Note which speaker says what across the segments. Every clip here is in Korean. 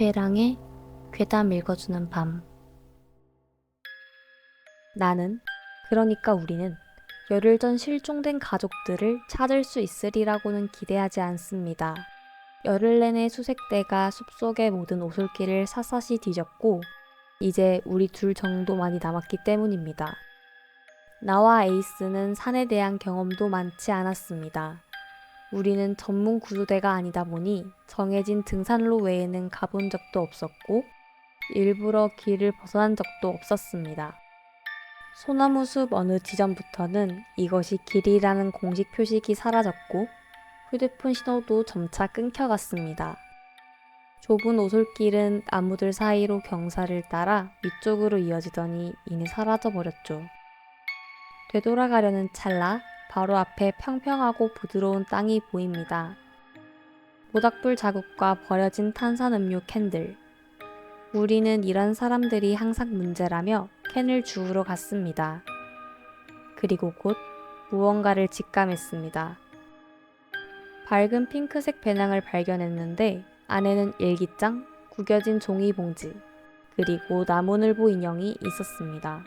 Speaker 1: 괴랑의 괴담 읽어주는 밤. 나는, 그러니까 우리는 열흘 전 실종된 가족들을 찾을 수 있으리라고는 기대하지 않습니다. 열흘 내내 수색대가 숲속의 모든 오솔길을 샅샅이 뒤졌고 이제 우리 둘 정도만이 남았기 때문입니다. 나와 에이스는 산에 대한 경험도 많지 않았습니다. 우리는 전문 구조대가 아니다 보니 정해진 등산로 외에는 가본 적도 없었고 일부러 길을 벗어난 적도 없었습니다. 소나무 숲 어느 지점부터는 이것이 길이라는 공식 표식이 사라졌고 휴대폰 신호도 점차 끊겨갔습니다. 좁은 오솔길은 나무들 사이로 경사를 따라 위쪽으로 이어지더니 이내 사라져버렸죠. 되돌아가려는 찰나 바로 앞에 평평하고 부드러운 땅이 보입니다. 모닥불 자국과 버려진 탄산음료 캔들. 우리는 이런 사람들이 항상 문제라며 캔을 주우러 갔습니다. 그리고 곧 무언가를 직감했습니다. 밝은 핑크색 배낭을 발견했는데 안에는 일기장, 구겨진 종이 봉지, 그리고 나무늘보 인형이 있었습니다.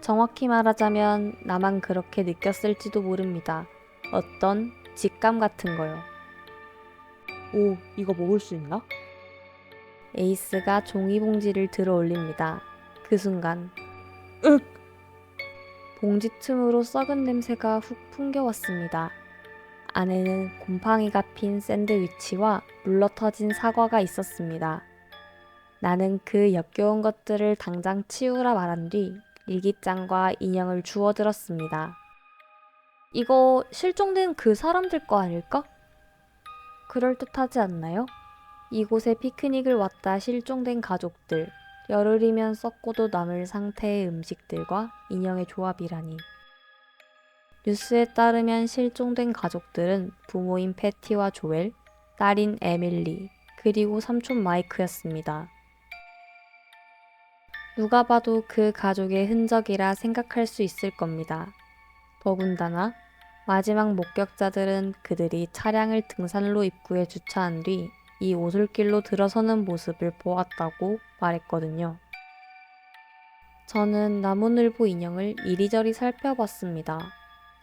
Speaker 1: 정확히 말하자면 나만 그렇게 느꼈을지도 모릅니다. 어떤 직감 같은 거요.
Speaker 2: 오, 이거 먹을 수 있나?
Speaker 1: 에이스가 종이봉지를 들어 올립니다. 그 순간
Speaker 2: 윽!
Speaker 1: 봉지 틈으로 썩은 냄새가 훅 풍겨왔습니다. 안에는 곰팡이가 핀 샌드위치와 물러터진 사과가 있었습니다. 나는 그 역겨운 것들을 당장 치우라 말한 뒤 일기장과 인형을 주워들었습니다. 이거 실종된 그 사람들 거 아닐까? 그럴듯하지 않나요? 이곳에 피크닉을 왔다 실종된 가족들, 열흘이면 썩고도 남을 상태의 음식들과 인형의 조합이라니. 뉴스에 따르면 실종된 가족들은 부모인 패티와 조엘, 딸인 에밀리, 그리고 삼촌 마이크였습니다. 누가 봐도 그 가족의 흔적이라 생각할 수 있을 겁니다. 더군다나 마지막 목격자들은 그들이 차량을 등산로 입구에 주차한 뒤 이 오솔길로 들어서는 모습을 보았다고 말했거든요. 저는 나무늘보 인형을 이리저리 살펴봤습니다.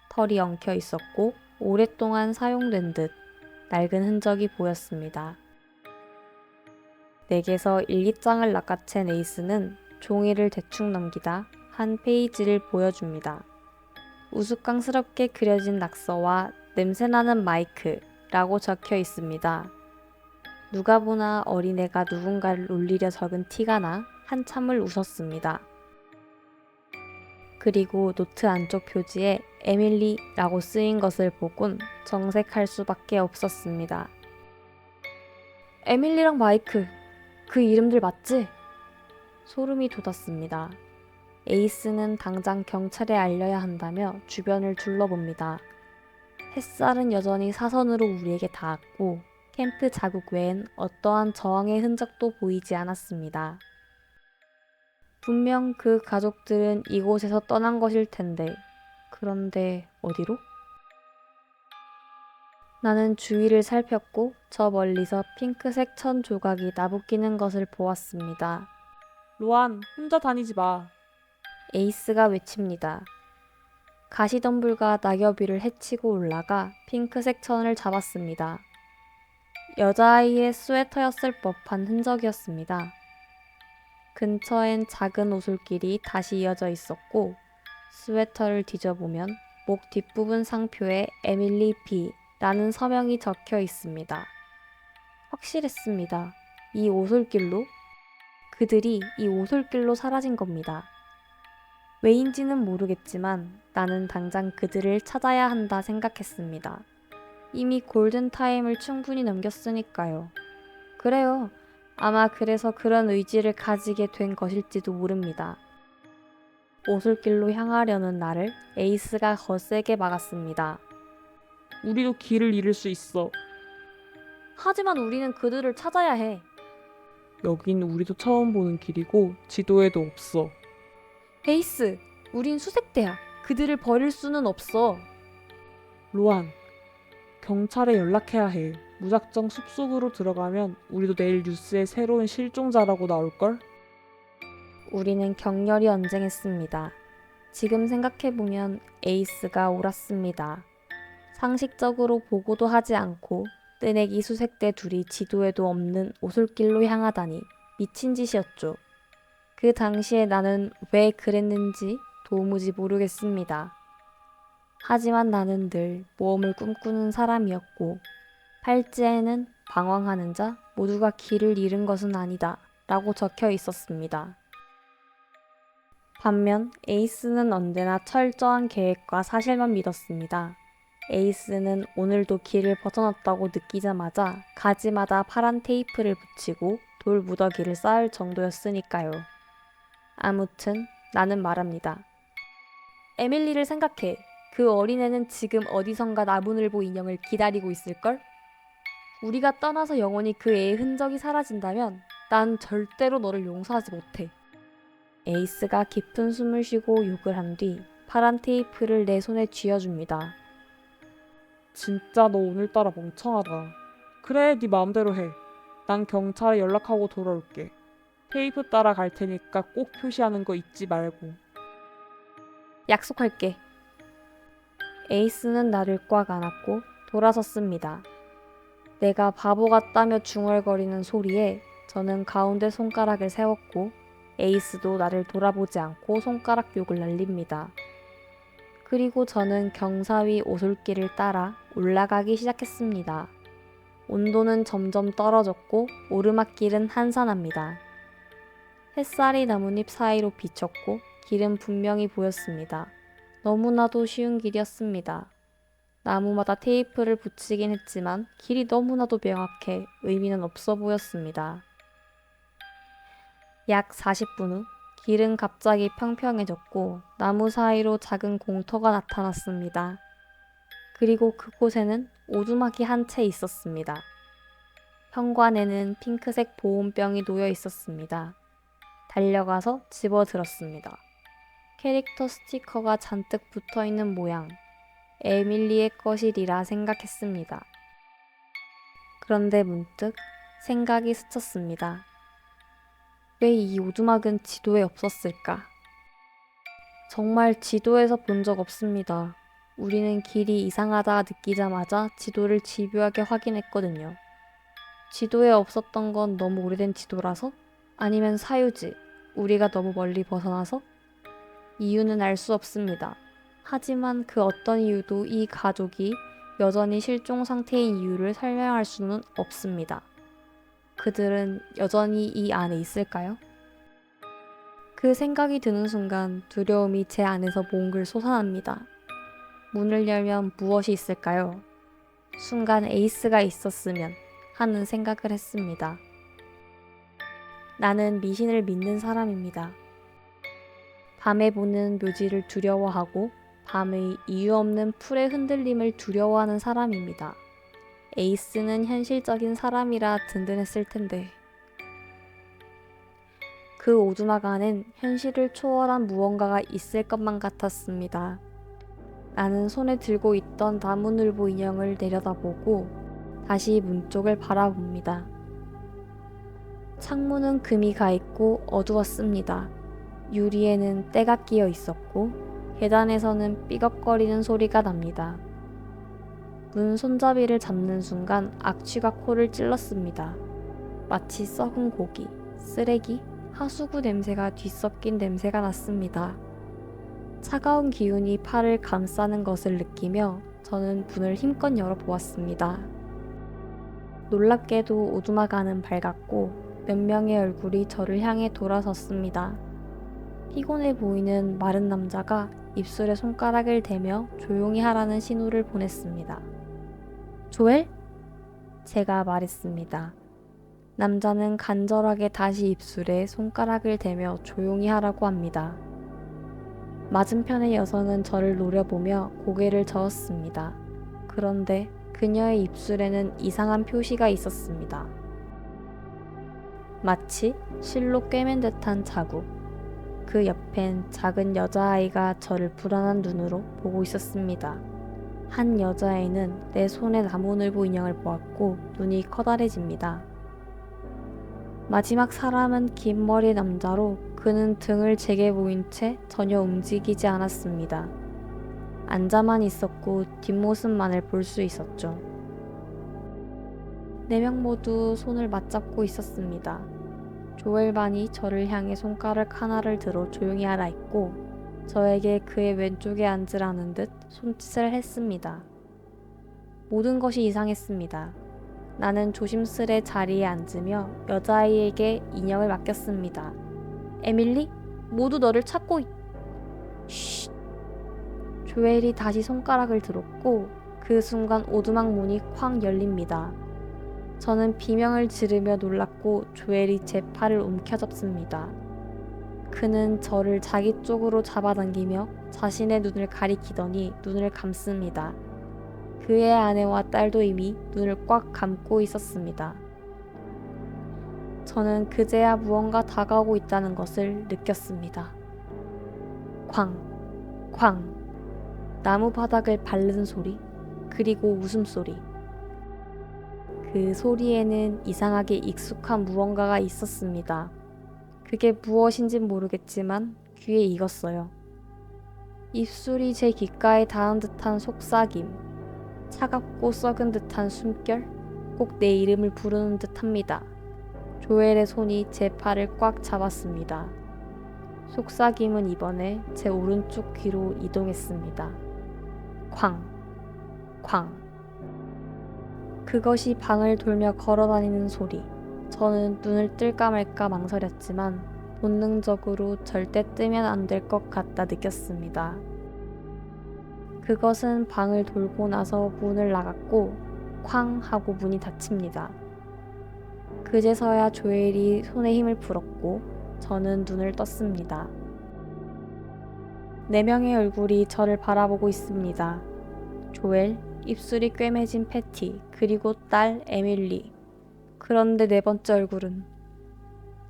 Speaker 1: 털이 엉켜 있었고 오랫동안 사용된 듯 낡은 흔적이 보였습니다. 내게서 일기장을 낚아챈 에이스는 종이를 대충 넘기다 한 페이지를 보여줍니다. 우스꽝스럽게 그려진 낙서와 냄새나는 마이크라고 적혀 있습니다. 누가 보나 어린애가 누군가를 놀리려 적은 티가 나 한참을 웃었습니다. 그리고 노트 안쪽 표지에 에밀리라고 쓰인 것을 보곤 정색할 수밖에 없었습니다. 에밀리랑 마이크, 그 이름들 맞지? 소름이 돋았습니다. 에이스는 당장 경찰에 알려야 한다며 주변을 둘러봅니다. 햇살은 여전히 사선으로 우리에게 닿았고 캠프 자국 외엔 어떠한 저항의 흔적도 보이지 않았습니다. 분명 그 가족들은 이곳에서 떠난 것일 텐데 그런데 어디로? 나는 주위를 살폈고 저 멀리서 핑크색 천 조각이 나부끼는 것을 보았습니다.
Speaker 2: 로안, 혼자 다니지 마.
Speaker 1: 에이스가 외칩니다. 가시덤불과 낙엽 위를 헤치고 올라가 핑크색 천을 잡았습니다. 여자아이의 스웨터였을 법한 흔적이었습니다. 근처엔 작은 오솔길이 다시 이어져 있었고 스웨터를 뒤져보면 목 뒷부분 상표에 에밀리 B라는 서명이 적혀 있습니다. 확실했습니다. 이 오솔길로? 그들이 이 오솔길로 사라진 겁니다. 왜인지는 모르겠지만 나는 당장 그들을 찾아야 한다 생각했습니다. 이미 골든타임을 충분히 넘겼으니까요. 그래요. 아마 그래서 그런 의지를 가지게 된 것일지도 모릅니다. 오솔길로 향하려는 나를 에이스가 거세게 막았습니다.
Speaker 2: 우리도 길을 잃을 수 있어.
Speaker 1: 하지만 우리는 그들을 찾아야 해.
Speaker 2: 여긴 우리도 처음 보는 길이고 지도에도 없어.
Speaker 1: 에이스, 우린 수색대야. 그들을 버릴 수는 없어.
Speaker 2: 로안, 경찰에 연락해야 해. 무작정 숲속으로 들어가면 우리도 내일 뉴스에 새로운 실종자라고 나올걸?
Speaker 1: 우리는 격렬히 언쟁했습니다. 지금 생각해보면 에이스가 옳았습니다. 상식적으로 보고도 하지 않고 뜨내기 수색대 둘이 지도에도 없는 오솔길로 향하다니 미친 짓이었죠. 그 당시에 나는 왜 그랬는지 도무지 모르겠습니다. 하지만 나는 늘 모험을 꿈꾸는 사람이었고 팔찌에는 방황하는 자 모두가 길을 잃은 것은 아니다 라고 적혀 있었습니다. 반면 에이스는 언제나 철저한 계획과 사실만 믿었습니다. 에이스는 오늘도 길을 벗어났다고 느끼자마자 가지마다 파란 테이프를 붙이고 돌 무더기를 쌓을 정도였으니까요. 아무튼 나는 말합니다. 에밀리를 생각해. 그 어린애는 지금 어디선가 나무늘보 인형을 기다리고 있을걸? 우리가 떠나서 영원히 그 애의 흔적이 사라진다면 난 절대로 너를 용서하지 못해. 에이스가 깊은 숨을 쉬고 욕을 한 뒤 파란 테이프를 내 손에 쥐어줍니다.
Speaker 2: 진짜 너 오늘따라 멍청하다. 그래, 네 마음대로 해. 난 경찰에 연락하고 돌아올게. 테이프 따라 갈 테니까 꼭 표시하는 거 잊지 말고.
Speaker 1: 약속할게. 에이스는 나를 꽉 안았고 돌아섰습니다. 내가 바보 같다며 중얼거리는 소리에 저는 가운데 손가락을 세웠고 에이스도 나를 돌아보지 않고 손가락 욕을 날립니다. 그리고 저는 경사위 오솔길을 따라 올라가기 시작했습니다. 온도는 점점 떨어졌고 오르막길은 한산합니다. 햇살이 나뭇잎 사이로 비쳤고 길은 분명히 보였습니다. 너무나도 쉬운 길이었습니다. 나무마다 테이프를 붙이긴 했지만 길이 너무나도 명확해 의미는 없어 보였습니다. 약 40분 후 길은 갑자기 평평해졌고 나무 사이로 작은 공터가 나타났습니다. 그리고 그곳에는 오두막이 한 채 있었습니다. 현관에는 핑크색 보온병이 놓여 있었습니다. 달려가서 집어들었습니다. 캐릭터 스티커가 잔뜩 붙어있는 모양. 에밀리의 것이리라 생각했습니다. 그런데 문득 생각이 스쳤습니다. 왜 이 오두막은 지도에 없었을까? 정말 지도에서 본 적 없습니다. 우리는 길이 이상하다 느끼자마자 지도를 집요하게 확인했거든요. 지도에 없었던 건 너무 오래된 지도라서? 아니면 사유지, 우리가 너무 멀리 벗어나서? 이유는 알 수 없습니다. 하지만 그 어떤 이유도 이 가족이 여전히 실종 상태인 이유를 설명할 수는 없습니다. 그들은 여전히 이 안에 있을까요? 그 생각이 드는 순간 두려움이 제 안에서 몽글 솟아납니다. 문을 열면 무엇이 있을까요? 순간 에이스가 있었으면 하는 생각을 했습니다. 나는 미신을 믿는 사람입니다. 밤에 보는 묘지를 두려워하고 밤의 이유 없는 풀의 흔들림을 두려워하는 사람입니다. 에이스는 현실적인 사람이라 든든했을 텐데. 그 오두막 안엔 현실을 초월한 무언가가 있을 것만 같았습니다. 나는 손에 들고 있던 나무늘보 인형을 내려다보고 다시 문 쪽을 바라봅니다. 창문은 금이 가 있고 어두웠습니다. 유리에는 때가 끼어 있었고 계단에서는 삐걱거리는 소리가 납니다. 문 손잡이를 잡는 순간 악취가 코를 찔렀습니다. 마치 썩은 고기, 쓰레기, 하수구 냄새가 뒤섞인 냄새가 났습니다. 차가운 기운이 팔을 감싸는 것을 느끼며 저는 문을 힘껏 열어보았습니다. 놀랍게도 오두막 안은 밝았고 몇 명의 얼굴이 저를 향해 돌아섰습니다. 피곤해 보이는 마른 남자가 입술에 손가락을 대며 조용히 하라는 신호를 보냈습니다. 조엘? 제가 말했습니다. 남자는 간절하게 다시 입술에 손가락을 대며 조용히 하라고 합니다. 맞은편의 여성은 저를 노려보며 고개를 저었습니다. 그런데 그녀의 입술에는 이상한 표시가 있었습니다. 마치 실로 꿰맨 듯한 자국. 그 옆엔 작은 여자아이가 저를 불안한 눈으로 보고 있었습니다. 한 여자애는 내 손에 나무늘보 인형을 보았고 눈이 커다래집니다. 마지막 사람은 긴 머리의 남자로 그는 등을 제게 보인 채 전혀 움직이지 않았습니다. 앉아만 있었고 뒷모습만을 볼 수 있었죠. 4명 모두 손을 맞잡고 있었습니다. 조엘반이 저를 향해 손가락 하나를 들어 조용히 하라 했고 저에게 그의 왼쪽에 앉으라는 듯 손짓을 했습니다. 모든 것이 이상했습니다. 나는 조심스레 자리에 앉으며 여자아이에게 인형을 맡겼습니다. 에밀리? 모두 너를 찾고 쉿! 조엘이 다시 손가락을 들었고 그 순간 오두막 문이 쾅 열립니다. 저는 비명을 지르며 놀랐고 조엘이 제 팔을 움켜잡습니다. 그는 저를 자기 쪽으로 잡아당기며 자신의 눈을 가리키더니 눈을 감습니다. 그의 아내와 딸도 이미 눈을 꽉 감고 있었습니다. 저는 그제야 무언가 다가오고 있다는 것을 느꼈습니다. 쾅, 쾅, 나무 바닥을 밟는 소리, 그리고 웃음소리. 그 소리에는 이상하게 익숙한 무언가가 있었습니다. 그게 무엇인진 모르겠지만 귀에 익었어요. 입술이 제 귓가에 닿은 듯한 속삭임, 차갑고 썩은 듯한 숨결, 꼭 내 이름을 부르는 듯합니다. 조엘의 손이 제 팔을 꽉 잡았습니다. 속삭임은 이번에 제 오른쪽 귀로 이동했습니다. 쾅, 쾅. 그것이 방을 돌며 걸어다니는 소리. 저는 눈을 뜰까 말까 망설였지만 본능적으로 절대 뜨면 안 될 것 같다 느꼈습니다. 그것은 방을 돌고 나서 문을 나갔고 쾅 하고 문이 닫힙니다. 그제서야 조엘이 손에 힘을 풀었고 저는 눈을 떴습니다. 4명의 얼굴이 저를 바라보고 있습니다. 조엘, 입술이 꿰매진 패티, 그리고 딸 에밀리. 그런데 4번째 얼굴은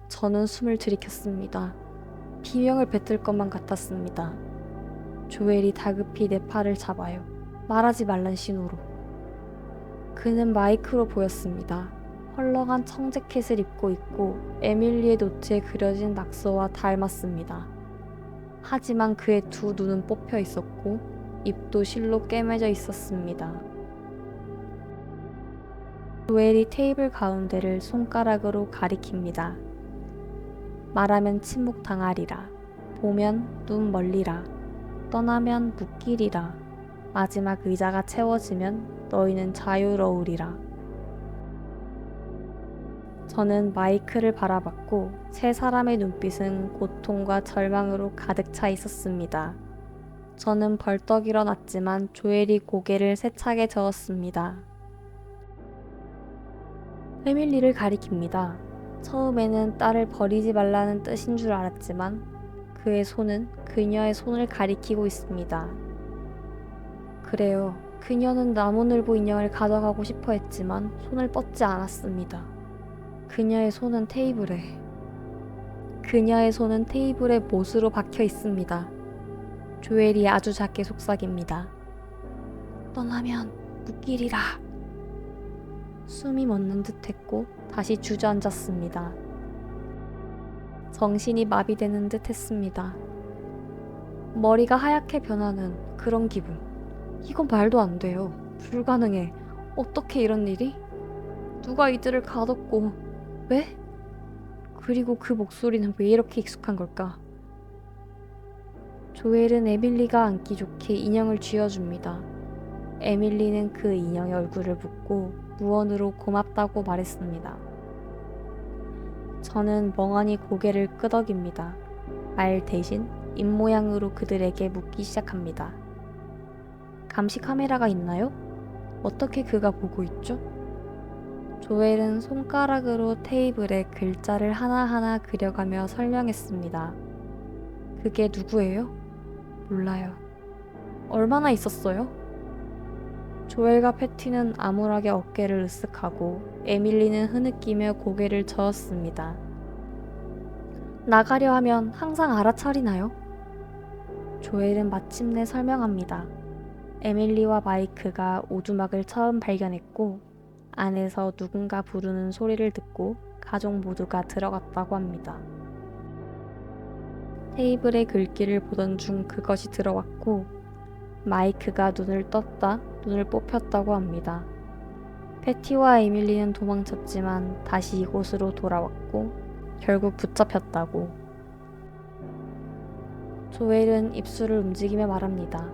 Speaker 1: 저는 숨을 들이켰습니다. 비명을 뱉을 것만 같았습니다. 조엘이 다급히 내 팔을 잡아요. 말하지 말란 신호로. 그는 마이크로 보였습니다. 헐렁한 청재킷을 입고 있고 에밀리의 노트에 그려진 낙서와 닮았습니다. 하지만 그의 2 눈은 뽑혀 있었고 입도 실로 꿰매져 있었습니다. 조엘이 테이블 가운데를 손가락으로 가리킵니다. 말하면 침묵당하리라. 보면 눈 멀리라. 떠나면 묵기리라. 마지막 의자가 채워지면 너희는 자유로우리라. 저는 마이크를 바라봤고 3사람의 눈빛은 고통과 절망으로 가득 차 있었습니다. 저는 벌떡 일어났지만 조엘이 고개를 세차게 저었습니다. 에밀리를 가리킵니다. 처음에는 딸을 버리지 말라는 뜻인 줄 알았지만 그의 손은 그녀의 손을 가리키고 있습니다. 그래요. 그녀는 나무늘보 인형을 가져가고 싶어 했지만 손을 뻗지 않았습니다. 그녀의 손은 테이블에 못으로 박혀 있습니다. 조엘이 아주 작게 속삭입니다. 떠나면 묵기리라. 숨이 멎는 듯 했고 다시 주저앉았습니다. 정신이 마비되는 듯 했습니다. 머리가 하얗게 변하는 그런 기분. 이건 말도 안 돼요. 불가능해. 어떻게 이런 일이? 누가 이들을 가뒀고 왜? 그리고 그 목소리는 왜 이렇게 익숙한 걸까? 조엘은 에밀리가 앉기 좋게 인형을 쥐어줍니다. 에밀리는 그 인형의 얼굴을 붓고 무언으로 고맙다고 말했습니다. 저는 멍하니 고개를 끄덕입니다. 말 대신 입모양으로 그들에게 묻기 시작합니다. 감시 카메라가 있나요? 어떻게 그가 보고 있죠? 조엘은 손가락으로 테이블에 글자를 하나하나 그려가며 설명했습니다. 그게 누구예요? 몰라요. 얼마나 있었어요? 조엘과 패티는 암울하게 어깨를 으쓱하고 에밀리는 흐느끼며 고개를 저었습니다. 나가려 하면 항상 알아차리나요? 조엘은 마침내 설명합니다. 에밀리와 마이크가 오두막을 처음 발견했고 안에서 누군가 부르는 소리를 듣고 가족 모두가 들어갔다고 합니다. 테이블의 글귀를 보던 중 그것이 들어왔고 마이크가 눈을 떴다 눈을 뽑혔다고 합니다. 패티와 에밀리는 도망쳤지만 다시 이곳으로 돌아왔고 결국 붙잡혔다고. 조엘은 입술을 움직이며 말합니다.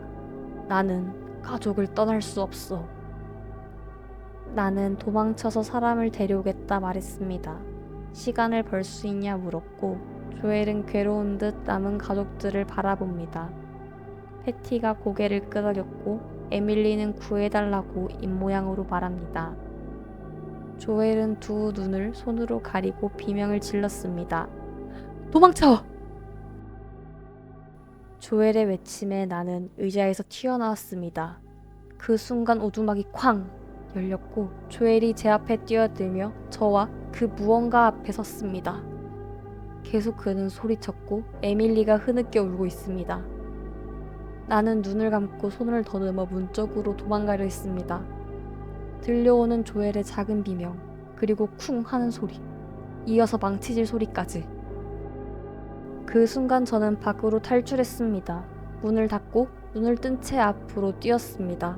Speaker 1: 나는 가족을 떠날 수 없어. 나는 도망쳐서 사람을 데려오겠다 말했습니다. 시간을 벌 수 있냐 물었고 조엘은 괴로운 듯 남은 가족들을 바라봅니다. 패티가 고개를 끄덕였고 에밀리는 구해달라고 입모양으로 말합니다. 조엘은 두 눈을 손으로 가리고 비명을 질렀습니다. 도망쳐! 조엘의 외침에 나는 의자에서 튀어나왔습니다. 그 순간 오두막이 쾅 열렸고 조엘이 제 앞에 뛰어들며 저와 그 무언가 앞에 섰습니다. 계속 그는 소리쳤고 에밀리가 흐느껴 울고 있습니다. 나는 눈을 감고 손을 더듬어 문 쪽으로 도망가려 했습니다. 들려오는 조엘의 작은 비명, 그리고 쿵 하는 소리, 이어서 망치질 소리까지. 그 순간 저는 밖으로 탈출했습니다. 문을 닫고 눈을 뜬 채 앞으로 뛰었습니다.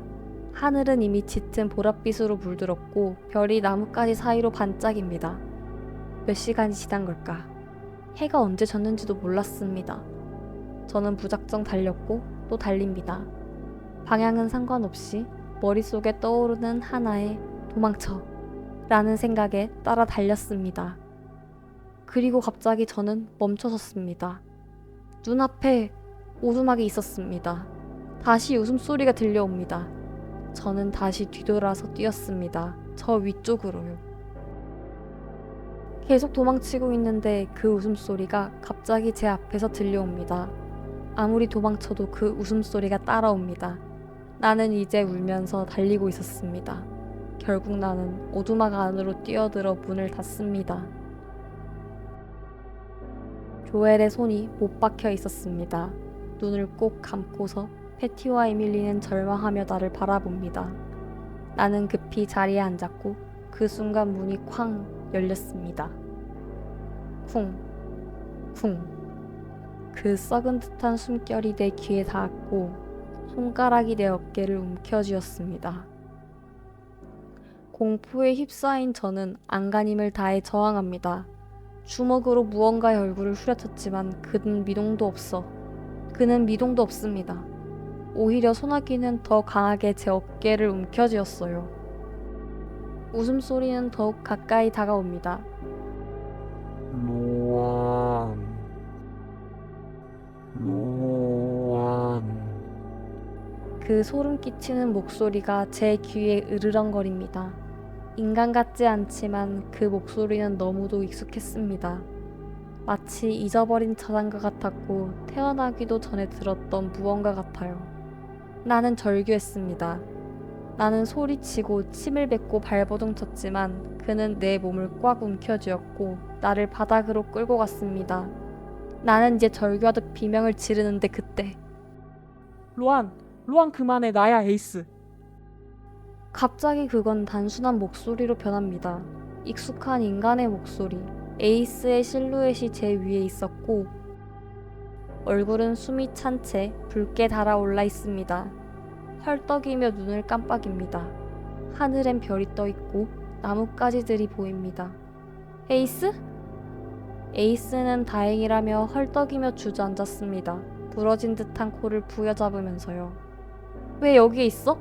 Speaker 1: 하늘은 이미 짙은 보랏빛으로 물들었고 별이 나뭇가지 사이로 반짝입니다. 몇 시간이 지난 걸까? 해가 언제 졌는지도 몰랐습니다. 저는 무작정 달렸고 또 달립니다. 방향은 상관없이 머릿속에 떠오르는 하나의 도망쳐 라는 생각에 따라 달렸습니다. 그리고 갑자기 저는 멈춰섰습니다. 눈앞에 오두막이 있었습니다. 다시 웃음소리가 들려옵니다. 저는 다시 뒤돌아서 뛰었습니다. 저 위쪽으로요. 계속 도망치고 있는데 그 웃음소리가 갑자기 제 앞에서 들려옵니다. 아무리 도망쳐도 그 웃음소리가 따라옵니다. 나는 이제 울면서 달리고 있었습니다. 결국 나는 오두막 안으로 뛰어들어 문을 닫습니다. 조엘의 손이 못 박혀 있었습니다. 눈을 꼭 감고서 패티와 에밀리는 절망하며 나를 바라봅니다. 나는 급히 자리에 앉았고 그 순간 문이 쾅 열렸습니다. 쿵, 쿵. 그 썩은 듯한 숨결이 내 귀에 닿았고 손가락이 내 어깨를 움켜쥐었습니다. 공포에 휩싸인 저는 안간힘을 다해 저항합니다. 주먹으로 무언가의 얼굴을 후려쳤지만 그는 미동도 없습니다. 오히려 소나기는 더 강하게 제 어깨를 움켜쥐었어요. 웃음소리는 더욱 가까이 다가옵니다.
Speaker 3: 로안.
Speaker 1: 그 소름 끼치는 목소리가 제 귀에 으르렁거립니다. 인간 같지 않지만 그 목소리는 너무도 익숙했습니다. 마치 잊어버린 자장가 같았고 태어나기도 전에 들었던 무언가 같아요. 나는 절규했습니다. 나는 소리치고 침을 뱉고 발버둥 쳤지만 그는 내 몸을 꽉 움켜쥐었고 나를 바닥으로 끌고 갔습니다. 나는 이제 절규하듯 비명을 지르는데 그때
Speaker 2: 로안 그만해. 나야 에이스.
Speaker 1: 갑자기 그건 단순한 목소리로 변합니다. 익숙한 인간의 목소리. 에이스의 실루엣이 제 위에 있었고 얼굴은 숨이 찬 채 붉게 달아올라 있습니다. 헐떡이며 눈을 깜빡입니다. 하늘엔 별이 떠있고 나뭇가지들이 보입니다. 에이스? 에이스는 다행이라며 헐떡이며 주저앉았습니다. 부러진 듯한 코를 부여잡으면서요. 왜 여기에 있어?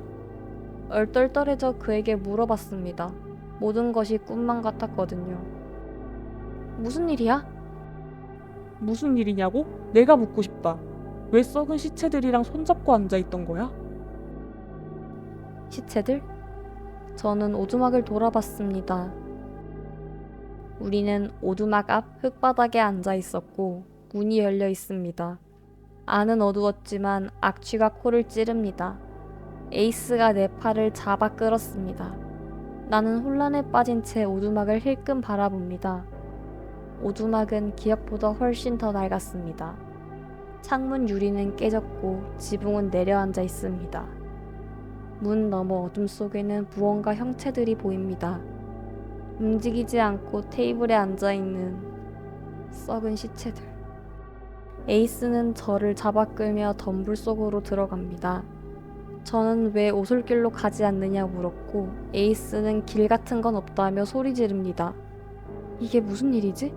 Speaker 1: 얼떨떨해져 그에게 물어봤습니다. 모든 것이 꿈만 같았거든요. 무슨 일이야?
Speaker 2: 무슨 일이냐고? 내가 묻고 싶다. 왜 썩은 시체들이랑 손잡고 앉아있던 거야?
Speaker 1: 시체들? 저는 오두막을 돌아봤습니다. 우리는 오두막 앞 흙바닥에 앉아 있었고 문이 열려 있습니다. 안은 어두웠지만 악취가 코를 찌릅니다. 에이스가 내 팔을 잡아 끌었습니다. 나는 혼란에 빠진 채 오두막을 힐끔 바라봅니다. 오두막은 기억보다 훨씬 더 낡았습니다. 창문 유리는 깨졌고 지붕은 내려앉아 있습니다. 문 너머 어둠 속에는 무언가 형체들이 보입니다. 움직이지 않고 테이블에 앉아있는 썩은 시체들. 에이스는 저를 잡아 끌며 덤불 속으로 들어갑니다. 저는 왜 오솔길로 가지 않느냐 물었고 에이스는 길 같은 건 없다며 소리 지릅니다. 이게 무슨 일이지?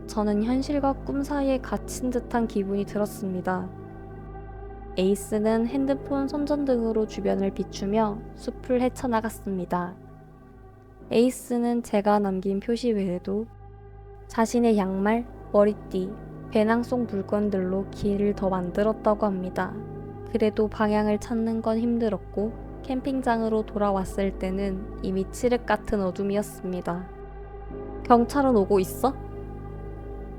Speaker 1: 저는 현실과 꿈 사이에 갇힌 듯한 기분이 들었습니다. 에이스는 핸드폰 손전등으로 주변을 비추며 숲을 헤쳐나갔습니다. 에이스는 제가 남긴 표시 외에도 자신의 양말, 머리띠, 배낭 속 물건들로 길을 더 만들었다고 합니다. 그래도 방향을 찾는 건 힘들었고 캠핑장으로 돌아왔을 때는 이미 칠흑 같은 어둠이었습니다. 경찰은 오고 있어?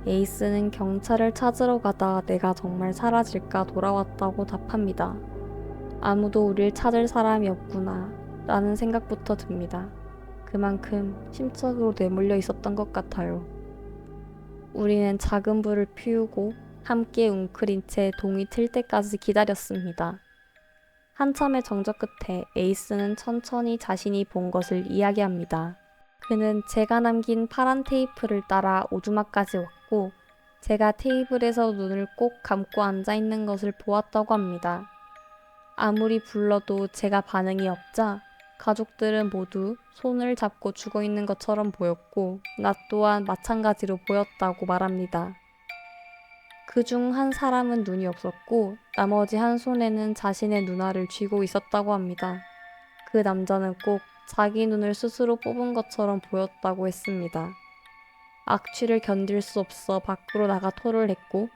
Speaker 1: 에이스는 경찰을 찾으러 가다 내가 정말 사라질까 돌아왔다고 답합니다. 아무도 우릴 찾을 사람이 없구나 라는 생각부터 듭니다. 그만큼 심적으로 내몰려 있었던 것 같아요. 우리는 작은 불을 피우고 함께 웅크린 채 동이 틀 때까지 기다렸습니다. 한참의 정적 끝에 에이스는 천천히 자신이 본 것을 이야기합니다. 그는 제가 남긴 파란 테이프를 따라 오두막까지 왔고 제가 테이블에서 눈을 꼭 감고 앉아있는 것을 보았다고 합니다. 아무리 불러도 제가 반응이 없자 가족들은 모두 손을 잡고 죽어있는 것처럼 보였고 나 또한 마찬가지로 보였다고 말합니다. 그중 한 사람은 눈이 없었고 나머지 한 손에는 자신의 눈알을 쥐고 있었다고 합니다. 그 남자는 꼭 자기 눈을 스스로 뽑은 것처럼 보였다고 했습니다. 악취를 견딜 수 없어 밖으로 나가 토를 했고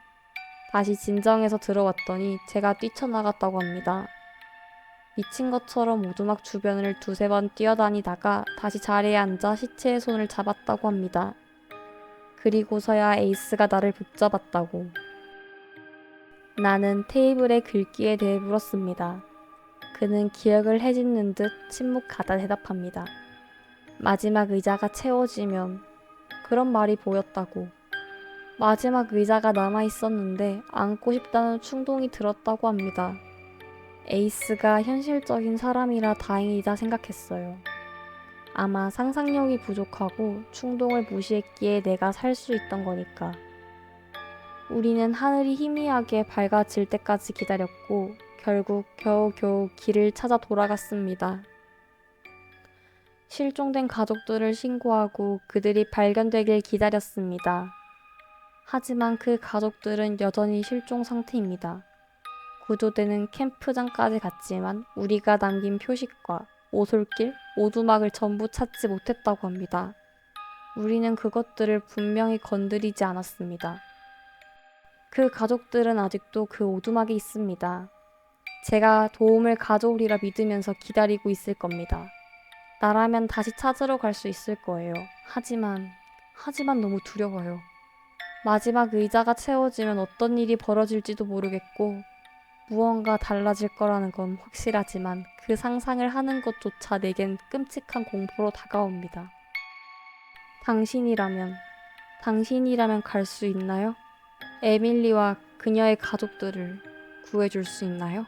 Speaker 1: 다시 진정해서 들어왔더니 제가 뛰쳐나갔다고 합니다. 미친 것처럼 오두막 주변을 두세 번 뛰어다니다가 다시 자리에 앉아 시체의 손을 잡았다고 합니다. 그리고서야 에이스가 나를 붙잡았다고. 나는 테이블의 글귀에 대해 물었습니다. 그는 기억을 헤짓는 듯 침묵하다 대답합니다. 마지막 의자가 채워지면 그런 말이 보였다고. 마지막 의자가 남아있었는데 앉고 싶다는 충동이 들었다고 합니다. 에이스가 현실적인 사람이라 다행이다 생각했어요. 아마 상상력이 부족하고 충동을 무시했기에 내가 살 수 있던 거니까. 우리는 하늘이 희미하게 밝아질 때까지 기다렸고 결국 겨우겨우 길을 찾아 돌아갔습니다. 실종된 가족들을 신고하고 그들이 발견되길 기다렸습니다. 하지만 그 가족들은 여전히 실종 상태입니다. 구조대는 캠프장까지 갔지만 우리가 남긴 표식과 오솔길, 오두막을 전부 찾지 못했다고 합니다. 우리는 그것들을 분명히 건드리지 않았습니다. 그 가족들은 아직도 그 오두막에 있습니다. 제가 도움을 가져오리라 믿으면서 기다리고 있을 겁니다. 나라면 다시 찾으러 갈 수 있을 거예요. 하지만 너무 두려워요. 마지막 의자가 채워지면 어떤 일이 벌어질지도 모르겠고 무언가 달라질 거라는 건 확실하지만 그 상상을 하는 것조차 내겐 끔찍한 공포로 다가옵니다. 당신이라면 갈 수 있나요? 에밀리와 그녀의 가족들을 구해줄 수 있나요?